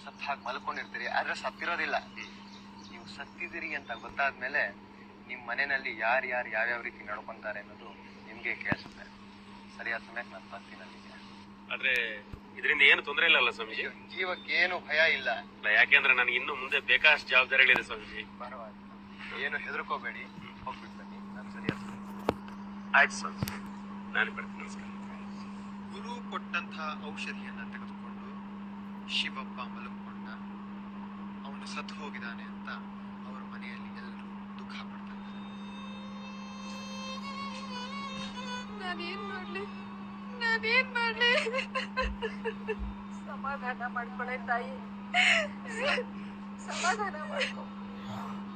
ಸತ್ ಹಾಗೆ ಮಲ್ಕೊಂಡಿರ್ತೀರಿ, ಆದ್ರೆ ಸತ್ತಿರೋದಿಲ್ಲ. ನೀವು ಸತ್ತಿದ್ದೀರಿ ಅಂತ ಗೊತ್ತಾದ್ಮೇಲೆ ನಿಮ್ ಮನೆಯಲ್ಲಿ ಯಾರ್ಯಾರು ಯಾವ್ಯಾವ ರೀತಿ ನಡ್ಕೊಂತಾರೆ ಅನ್ನೋದು ನಿಮ್ಗೆ ಕೇಳಿಸುತ್ತೆ. ಸರಿಯಾದ ಸಮಯಕ್ಕೆ ನಾನು ಬರ್ತೀನಿ ಅಲ್ಲಿಗೆ. ಆದ್ರೆ ಇದರಿಂದ ಏನು ತೊಂದರೆ ಇಲ್ಲಲ್ಲ ಸ್ವಾಮೀಜಿ? ಜೀವಕ್ಕೆ ಏನು ಭಯ ಇಲ್ಲ. ಯಾಕೆಂದ್ರೆ ನನಗೆ ಇನ್ನು ಮುಂದೆ ಬೇಕಾದಷ್ಟು ಜವಾಬ್ದಾರಿಗಳಿದೆ ಸ್ವಾಮೀಜಿ. ಪರವಾಗಿಲ್ಲ, ಏನು ಹೆದರ್ಕೋಬೇಡಿ, ಹೋಗ್ಬಿಟ್ಟು ಬನ್ನಿ. ನಾನು ಸರಿಯಾದ ಆಯ್ತು ಸ್ವಾಮೀಜಿ, ನಾನು ಬರ್ತೀನಿ. ನಮಸ್ಕಾರ. ಗುರು ಕೊಟ್ಟಂತಹ ಔಷಧಿಯನ್ನ ತೆಗೆದುಕೊಂಡು ಶಿವಪ್ಪ ಮಲಗಿಕೊಂಡ. ಅವನು ಸತ್ತು ಹೋಗಿದ್ದಾನೆ ಅಂತ ಅವರ ಮನೆಯಲ್ಲಿ ಎಲ್ಲರೂ ದುಃಖ ಪಡ್ತಾ ಇದ್ದಾರೆ. ನಾನೇನ್ ಮಾಡ್ಲಿ? ಸಮಾಧಾನ ಮಾಡ್ಕೊಳ್ಳೆ ತಾಯಿ, ಸಮಾಧಾನ ಮಾಡ್ಕೊ.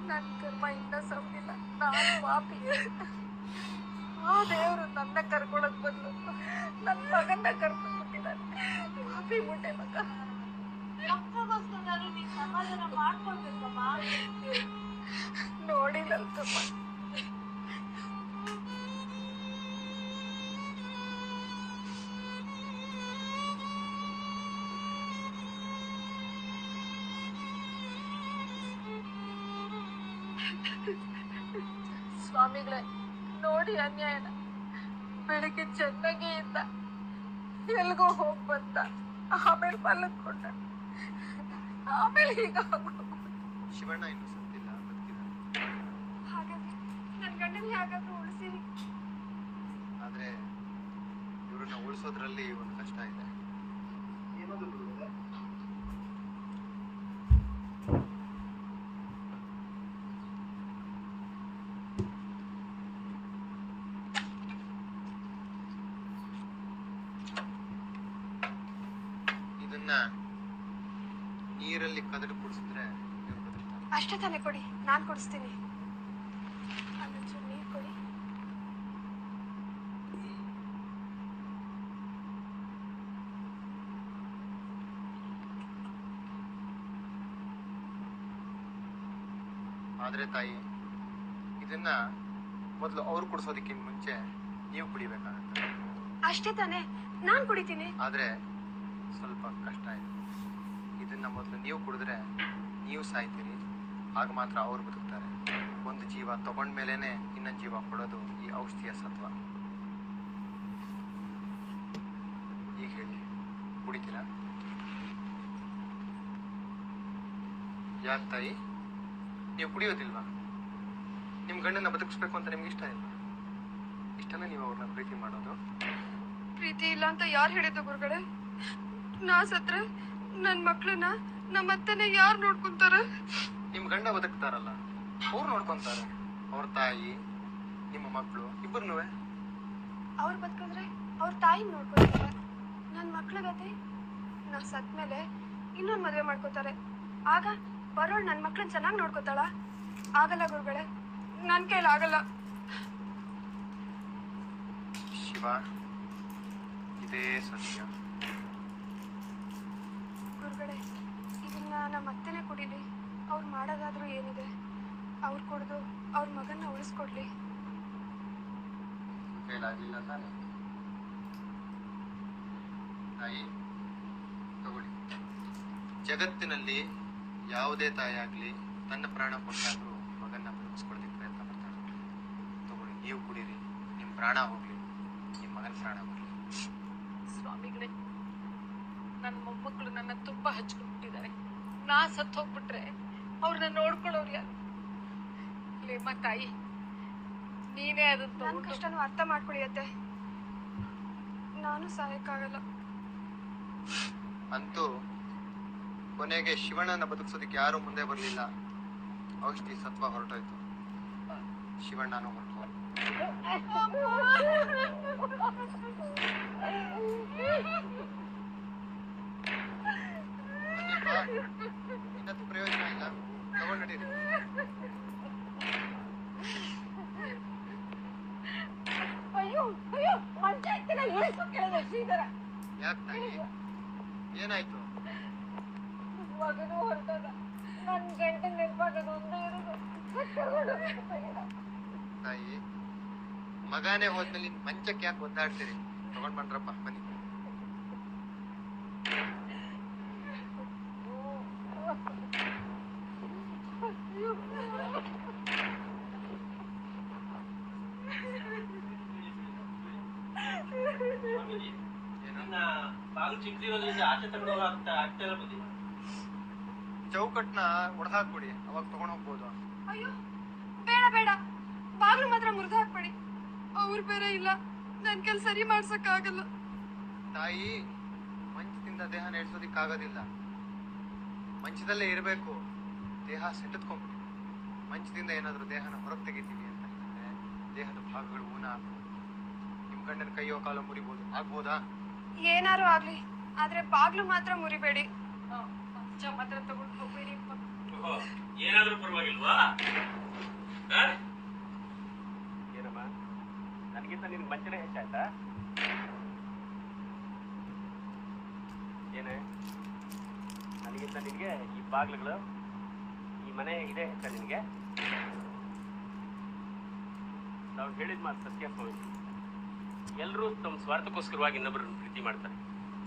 ನನ್ ಕರ್ಮ ಇನ್ನ ಸವನಿಲ್ಲ, ನಾನು ಪಾಪಿ. ಆ ದೇವ್ರು ನನ್ನ ಕರ್ಕೊಳಕ್ ಬದಲು ನನ್ ಮಗನ್ನ ಕರ್ಕೊಂಡ್ ಬಿಟ್ಟಿದ್ದಾನೆ. ಪಾಪಿ ಮುಟ್ಟೆ ಮಗ. ಮಕ್ಕಳಿಗೋಸ್ಕರ ನೀನ್ ಸಮಾಧಾನ ಮಾಡ್ಕೊಳ್ಬೇಕಮ್ಮ. ನೋಡಿಲ್ಲಲ್ಕಮ್ಮ, ಸ್ವಾಮಿಗಳೇ ನೋಡಿ ಅನ್ಯಾಯನ. ಬೆಳಿಗ್ಗೆ ಚೆನ್ನಾಗಿ ಇದ್ದ, ಎಲ್ಗೋ ಹೋಗ್ ಬಂದ, ಆಮೇಲೆ ಮಲಗ್ಕೊಂಡ, ಆಮೇಲೆ ಈಗ ಶಿವಣ್ಣ ಇನ್ನು ಸತ್ತಿಲ್ಲ, ಬದುಕಿದ್ದಾನೆ. ಹಾಗಾದ್ರೆ ನನ್ ಗಂಡನ ಹೇಗಾದ್ರೂ ಉಳಿಸಿರಿ. ಆದ್ರೆ ಇವ್ರನ್ನ ಉಳಿಸೋದ್ರಲ್ಲಿ ಒಂದು ಕಷ್ಟ ಇದೆ. ಇದನ್ನ ನೀರಲ್ಲಿ ಕದಡಿ ಕುಡಿಸಿದ್ರೆ ಇವ್ರು ಬದುಕ್ತಾರೆ. ಅಷ್ಟೇ ತಾನೇ, ಕೊಡಿ, ನಾನ್ ಕೊಡಿಸ್ತೀನಿ. ಅಲ್ಲೊಂಚೂರು ನೀರ್ ಕೊಡಿ. ಆದ್ರೆ ತಾಯಿ, ಇದನ್ನ ಮೊದಲು ಅವ್ರು ಕುಡಿಸೋದಕ್ಕಿಂತ ಮುಂಚೆ ನೀವು ಕುಡಿಬೇಕಾಗತ್ತೆ. ಅಷ್ಟೇ ತಾನೇ, ನಾನ್ ಕುಡಿತೀನಿ. ಆದ್ರೆ ಸ್ವಲ್ಪ ಕಷ್ಟ ಇದೆ. ಇದನ್ನ ಮೊದಲು ನೀವು ಕುಡಿದ್ರೆ ನೀವು ಸಾಯ್ತೀರಿ, ಆಗ ಮಾತ್ರ ಅವ್ರು ಬದುಕ್ತಾರೆ. ಒಂದು ಜೀವ ತಗೊಂಡ್ಮೇಲೆನೆ ಇನ್ನೊಂದು ಜೀವ ಕೊಡೋದು ಈ ಔಷಧಿಯ ಸತ್ವ. ಈಗ ಹೇಳಿ, ಕುಡಿತೀರಾ? ಯಾಕೆ ತಾಯಿ, ನೀವು ಕುಡಿಯೋದಿಲ್ವಾ? ನಿಮ್ ಗಂಡನ್ನ ಬದುಕಿಸ್ಬೇಕು ಅಂತ ನಿಮ್ಗೆ ಇಷ್ಟ ಇಲ್ಲ? ಇಷ್ಟನೇ ನೀವು ಅವ್ರನ್ನ ಪ್ರೀತಿ ಮಾಡೋದು? ಪ್ರೀತಿ ಇಲ್ಲ ಅಂತ ಯಾರು ಹೇಳಿದ್ದು ಗುರುಗಳೇ? ನಾ ಸತ್ರೆ ನನ್ ಮಕ್ಳನ್ನ ನಮ್ಮತ್ತನೆ ಯಾರು ನೋಡ್ಕೊಂತಾರ? ನಿಮ್ ಗಂಡ ಬದುಕ್ತಾರಲ್ಲ, ಅವ್ರು ನೋಡ್ಕೊಂತಾರೆ. ಅವ್ರ ತಾಯಿ, ನಿಮ್ಮ ಮಕ್ಕಳು ಇಬ್ಬರನ್ನೂ. ಅವ್ರು ಬದುಕಂದ್ರೆ ಅವ್ರ ತಾಯಿ ನೋಡ್ಕೊತಾರೆ. ನನ್ ಮಕ್ಳ ಗತಿ, ನಾ ಸತ್ಮೇಲೆ ಇನ್ನೊಂದ್ ಮದ್ವೆ ಮಾಡ್ಕೋತಾರೆ. ಆಗ ಬರೋಳ್ ನನ್ ಮಕ್ಳನ್ನ ಚೆನ್ನಾಗಿ ನೋಡ್ಕೋತಾಳ? ಆಗಲ್ಲ ಗುರುಗಳೇ, ನನ್ ಕೈಲಿ ಆಗಲ್ಲ. ಶಿವ, ಇದೇ ಸತ್ಯ. ಗುರುಗಳೇ, ಇದನ್ನ ನಮ್ಮ ಅತ್ತೆನೇ ಕುಡಿಲಿ. ಅವ್ರು ಮಾಡೋದಾದ್ರೂ ಏನಿದೆ, ಅವ್ರು ಕುಡ್ದು ಅವ್ರ ಮಗನ್ನ ಉಳಿಸ್ಕೊಡ್ಲಿ. ಕೈಲಾಗಲಿಲ್ಲ ತಾನೆ? ತಾಯಿ ತಗೊಳ್ಳಿ. ಜಗತ್ತಿನಲ್ಲಿ ಯಾವುದೇ ತಾಯಿ ಆಗ್ಲಿ ತನ್ನ ಪ್ರಾಣ ಕೊಟ್ಟಾದ್ರೂ ಮಗನ್ನ ಬದುಕಿಸ್ಕೊಡೋದಕ್ಕೆ ಪ್ರಯತ್ನ ಪಡ್ತಾಳೆ. ತಗೊಳ್ಳಿ, ನೀವು ಕುಡೀರಿ. ನಿಮ್ ಪ್ರಾಣ ಹೋಗ್ಲಿ, ನಿಮ್ ಮಗನ ಪ್ರಾಣ ಬರ್ಲಿ. ಸ್ವಾಮಿಗಳೇ, ನನ್ನ ಮೊಮ್ಮಕ್ಕಳು ನನ್ನ ತುಂಬಾ ಹಚ್ಕೊಂಡ್ಬಿಟ್ಟಿದ್ದಾರೆ. ನಾ ಸತ್ತು ಹೋಗ್ಬಿಟ್ರೆ ಅವ್ರನ್ನ ನೋಡ್ಕೊಳ್ಳೋರು ಯಾರು? ಲೇಮ್ಮ ತಾಯಿ, ನೀನೇ ಅದನ್ನ ನನ್ನ ಕಷ್ಟನೂ ಅರ್ಥ ಮಾಡ್ಕೊಳ್ಳಿಯತ್ತೆ. ನಾನು ಸಾಯಕ್ಕಾಗಲ್ಲ. ಅಂತೂ ಕೊನೆಗೆ ಶಿವಣ್ಣನ ಬದುಕಿಸೋದಕ್ಕೆ ಯಾರು ಮುಂದೆ ಬರಲಿಲ್ಲ. ಔಷಧಿ ಸತ್ವ ಹೊರಟೋಯ್ತು, ಶಿವಣ್ಣನೂ ಹೊರಟು. ಇನ್ನೂ ಪ್ರಯೋಜನ ಇಲ್ಲ, ತಗೊಂಡು ನಡೀರಿ. ಯಾಕೆ ತಾಯಿ, ಏನಾಯ್ತು? ಮಗನೂ ಹೊರಟದ, ನನ್ ಗಂಟೆ ನೆನಪಾಗದು ಒಂದೇ ಇರೋದು. ತಾಯಿ, ಮಗನೇ ಹೋದ್ಮೇಲೆ ಮಂಚಕ್ಕೆ ಯಾಕೆ ಒದ್ದಾಡ್ತೀರಿ? ತಗೊಂಡ್ ಬಂದ್ರಪ್ಪ, ಬನ್ನಿ. ಇರೋದ್ರಿಂದ ಆಚೆ ತಗೊಂಡು ಹೋಗಂತ ಆಗ್ತಾ ಇಲ್ಲ ಬುದ್ಧಿ. ಚೌಕಟ್ನ ಒಡೆದಾಕ್ಬಿಡಿ, ಅವಾಗ ತಗೊಂಡ್ ಹೋಗ್ಬೋದು. ಅಯ್ಯೋ ಬೇಡ ಬೇಡ, ಬಾಗ್ಲು ಮಾತ್ರ ಮುರಿದು ಹಾಕ್ಬೇಡಿ. ಅವ್ರು ಬೇರೆ ಇಲ್ಲ, ನನ್ ಕೆಲ್ ಸರಿ ಮಾಡ್ಸಕ್ಕಾಗಲ್ಲ. ತಾಯಿ, ಮಂಚದಿಂದ ದೇಹ ನಡೆಸೋದಿಕ್ಕಾಗೋದಿಲ್ಲ. ಮಂಚದಲ್ಲೇ ಇರಬೇಕು. ದೇಹ ಸೆಟೆತ್ಕೊಂಡ್ಬಿಡಿ. ಮಂಚದಿಂದ ಏನಾದರೂ ದೇಹನ ಹೊರಗೆ ತೆಗಿತೀವಿ ಅಂತ ಹೇಳಿದ್ರೆ ದೇಹದ ಭಾಗಗಳು ಊನ ಆಗ್ಬೋದು. ನಿಮ್ ಗಂಡನ ಕೈಯೋ ಕಾಲೋ ಮುರಿಬೋದು, ಆಗ್ಬೋದಾ? ಏನಾರು ಆಗ್ಲಿ, ಆದ್ರೆ ಬಾಗ್ಲು ಮಾತ್ರ ಮುರಿಬೇಡಿ. ಮಂಚ ಮಾತ್ರ ತಗೊಂಡು ಹೋಗ್ಬೇಡಿ. ಏನಾದ್ರೂ ಪರವಾಗಿಲ್ವಾ? ಏನಮ್ಮ, ನನಗಿಂತ ನಿನ್ ಮಂಚನೆ ಹೆಚ್ಚಾಯ್ತಾ? ಏನೇ, ನನಗಿಂತ ನಿನಗೆ ಈ ಬಾಗ್ಲುಗಳು, ಈ ಮನೆ ಇದೆ ಹೆಚ್ಚ ನಿನಗೆ? ನಾವು ಹೇಳಿದ ಮಾತು ಸತ್ಯ ಸ್ವಾಮಿ. ಎಲ್ಲರೂ ತಮ್ಮ ಸ್ವಾರ್ಥಕ್ಕೋಸ್ಕರವಾಗಿ ಇನ್ನೊಬ್ಬರನ್ನು ಪ್ರೀತಿ ಮಾಡ್ತಾರೆ.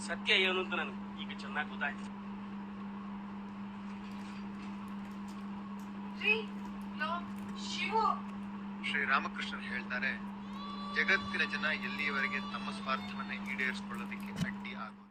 ಸತ್ಯ ಏನು ಅಂತ ನನಗೆ ಈಗ ಚೆನ್ನಾಗಿ ಗೊತ್ತಾಯ್ತು. ಶಿವು, ಶ್ರೀರಾಮಕೃಷ್ಣರು ಹೇಳ್ತಾರೆ, ಜಗತ್ತಿನ ಜನ ಎಲ್ಲಿಯವರೆಗೆ ತಮ್ಮ ಸ್ವಾರ್ಥವನ್ನ ಈಡೇರಿಸಿಕೊಳ್ಳೋದಕ್ಕೆ ಅಡ್ಡಿ ಆಗುವುದು